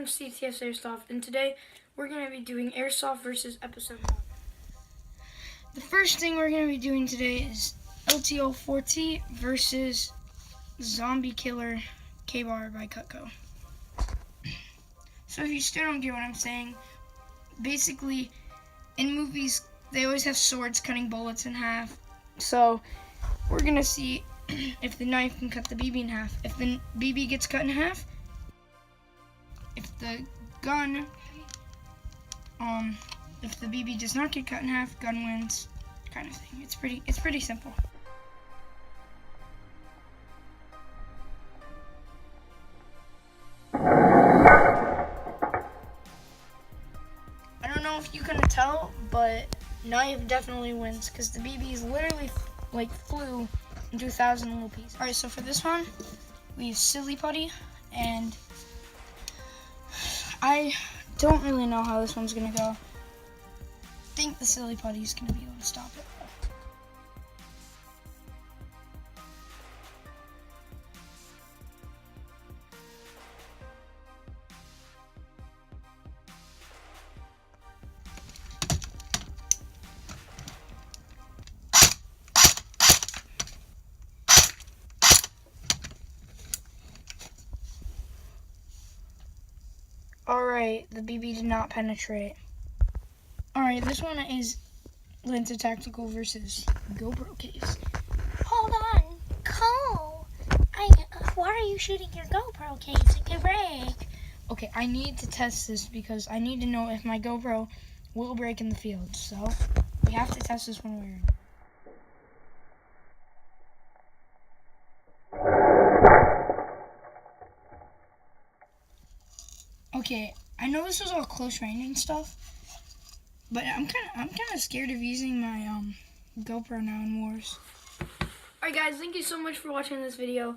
from CTS Airsoft, and today we're going to be doing Airsoft versus Episode 1. The first thing we're going to be doing today is LTO4T versus Zombie Killer K-Bar by Cutco. So if you still don't get what I'm saying, basically in movies they always have swords cutting bullets in half. So we're going to see if the knife can cut the BB in half. If the BB gets cut in half, if the gun, if the BB does not get cut in half, gun wins, kind of thing. It's pretty simple. I don't know if you can tell, but knife definitely wins because the BBs literally flew into 1,000 little pieces. All right, so for this one, we use silly putty, and I don't really know how this one's gonna go. I think the silly putty is gonna be able to stop it. Alright, the BB did not penetrate. Alright, this one is Linta Tactical versus GoPro case. Hold on, Cole. Why are you shooting your GoPro case? It could break. Okay, I need to test this because I need to know if my GoPro will break in the field. So we have to test this when we're in. Okay, I know this was all close range and stuff, but I'm kind of scared of using my GoPro now in wars. Alright guys, thank you so much for watching this video.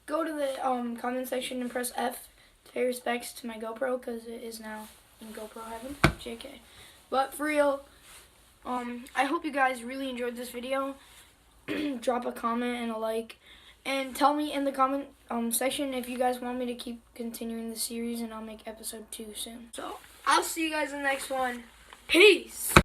Go to the comment section and press F to pay respects to my GoPro because it is now in GoPro heaven. JK. But for real, I hope you guys really enjoyed this video. Drop a comment and a like. And tell me in the comment section if you guys want me to keep continuing the series, and I'll make episode 2 soon. So, I'll see you guys in the next one. Peace!